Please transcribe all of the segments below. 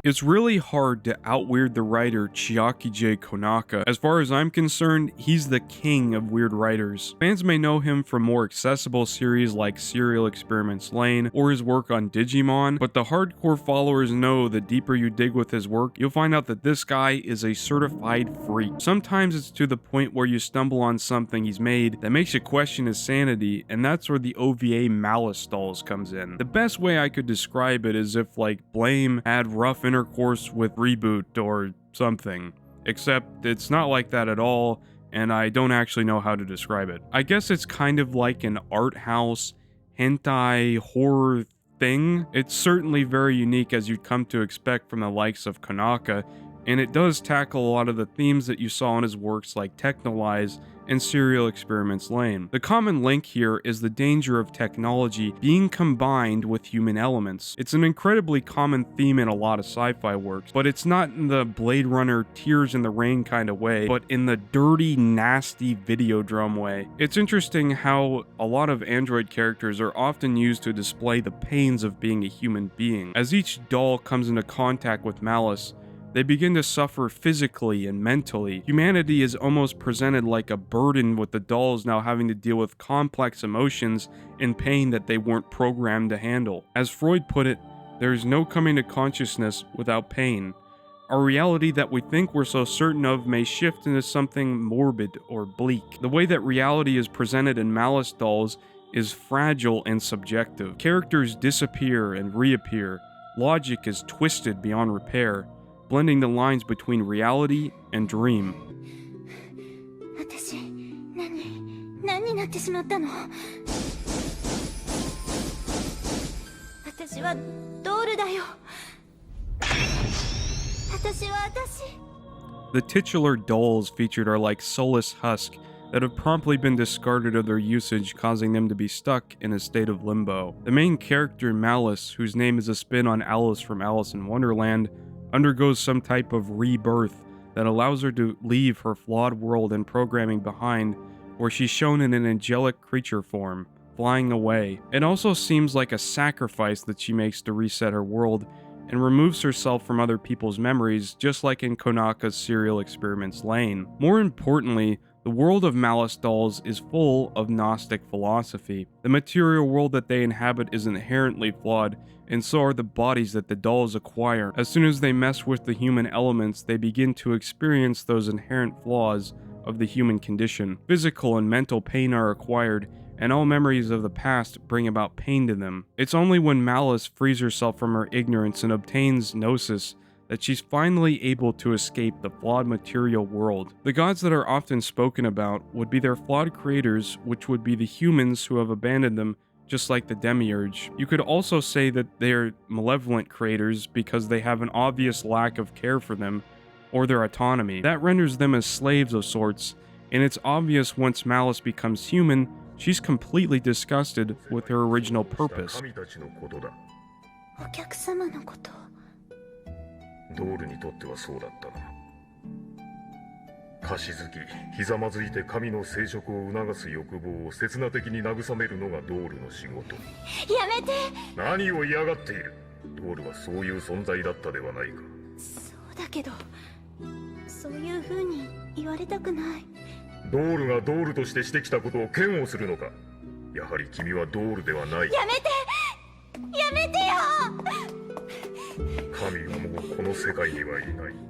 It's really hard to out-weird the writer Chiaki J. Konaka. As far as I'm concerned, he's the king of weird writers. Fans may know him from more accessible series like Serial Experiments Lain or his work on Digimon, but the hardcore followers know the deeper you dig with his work, you'll find out that this guy is a certified freak. Sometimes it's to the point where you stumble on something he's made that makes you question his sanity, and that's where the OVA Malice Dolls comes in. The best way I could describe it is if like Blame had rough intercourse with Reboot or something. Except it's not like that at all, and I don't actually know how to describe it. I guess it's kind of like an art house hentai horror thing. It's certainly very unique as you'd come to expect from the likes of Konaka, and it does tackle a lot of the themes that you saw in his works like Technolize and Serial Experiments Lain. The common link here is the danger of technology being combined with human elements. It's an incredibly common theme in a lot of sci-fi works, but it's not in the Blade Runner Tears in the Rain kind of way, but in the dirty, nasty Videodrome way. It's interesting how a lot of android characters are often used to display the pains of being a human being. As each doll comes into contact with Malice, they begin to suffer physically and mentally. Humanity is almost presented like a burden, with the dolls now having to deal with complex emotions and pain that they weren't programmed to handle. As Freud put it, there is no coming to consciousness without pain. Our reality that we think we're so certain of may shift into something morbid or bleak. The way that reality is presented in Malice Dolls is fragile and subjective. Characters disappear and reappear. Logic is twisted beyond repair, blending the lines between reality and dream. 私、何になってしまったの？私はドールだよ。私。The titular dolls featured are like soulless husks that have promptly been discarded of their usage, causing them to be stuck in a state of limbo. The main character, Malice, whose name is a spin on Alice from Alice in Wonderland, undergoes some type of rebirth that allows her to leave her flawed world and programming behind, where she's shown in an angelic creature form, flying away. It also seems like a sacrifice that she makes to reset her world, and removes herself from other people's memories, just like in Konaka's Serial Experiments Lain. More importantly, the world of Malice Dolls is full of Gnostic philosophy. The material world that they inhabit is inherently flawed, and so are the bodies that the dolls acquire. As soon as they mess with the human elements, they begin to experience those inherent flaws of the human condition. Physical and mental pain are acquired, and all memories of the past bring about pain to them. It's only when Malice frees herself from her ignorance and obtains Gnosis that she's finally able to escape the flawed material world. The gods that are often spoken about would be their flawed creators, which would be the humans who have abandoned them, just like the Demiurge. You could also say that they're malevolent creators because they have an obvious lack of care for them or their autonomy. That renders them as slaves of sorts, and it's obvious once Malice becomes human, she's completely disgusted with her original purpose. お客様のこと。ドールにとってはそうだったな。かしずき、ひざまずいて神の生殖を促す欲望を刹那的に慰めるのがドールの仕事。やめて！何を嫌がっている？ドールはそういう存在だったではないか。そうだけど、そういう風に言われたくない。ドールがドールとしてしてきたことを嫌悪するのか。やはり君はドールではない。やめて！やめてよ！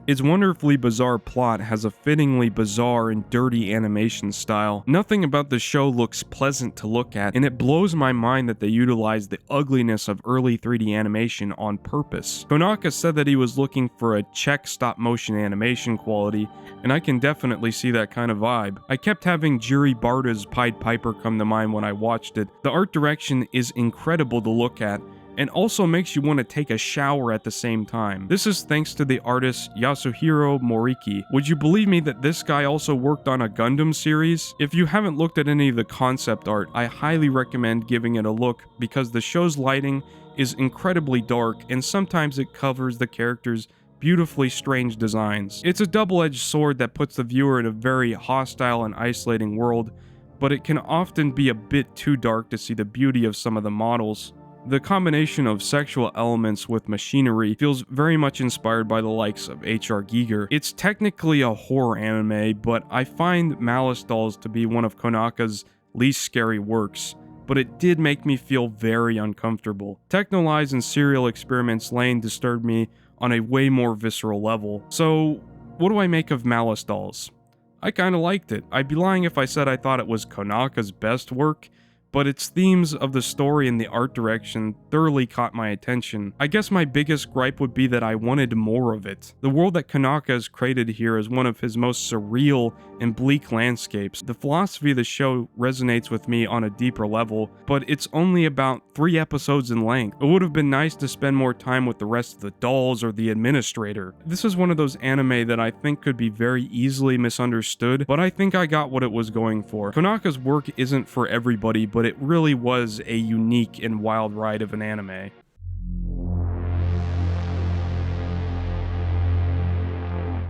Its wonderfully bizarre plot has a fittingly bizarre and dirty animation style. Nothing about the show looks pleasant to look at, and it blows my mind that they utilized the ugliness of early 3D animation on purpose. Konaka said that he was looking for a Czech stop-motion animation quality, and I can definitely see that kind of vibe. I kept having Jiri Barta's Pied Piper come to mind when I watched it. The art direction is incredible to look at, and also makes you want to take a shower at the same time. This is thanks to the artist Yasuhiro Moriki. Would you believe me that this guy also worked on a Gundam series? If you haven't looked at any of the concept art, I highly recommend giving it a look because the show's lighting is incredibly dark and sometimes it covers the characters' beautifully strange designs. It's a double-edged sword that puts the viewer in a very hostile and isolating world, but it can often be a bit too dark to see the beauty of some of the models. The combination of sexual elements with machinery feels very much inspired by the likes of H.R. Giger. It's technically a horror anime, but I find Malice Dolls to be one of Konaka's least scary works, but it did make me feel very uncomfortable. Technolize and Serial Experiments Lane disturbed me on a way more visceral level. So, what do I make of Malice Dolls? I kinda liked it. I'd be lying if I said I thought it was Konaka's best work, but its themes of the story and the art direction thoroughly caught my attention. I guess my biggest gripe would be that I wanted more of it. The world that Konaka has created here is one of his most surreal and bleak landscapes. The philosophy of the show resonates with me on a deeper level, but it's only about 3 episodes in length. It would have been nice to spend more time with the rest of the dolls or the administrator. This is one of those anime that I think could be very easily misunderstood, but I think I got what it was going for. Konaka's work isn't for everybody, but it really was a unique and wild ride of an anime.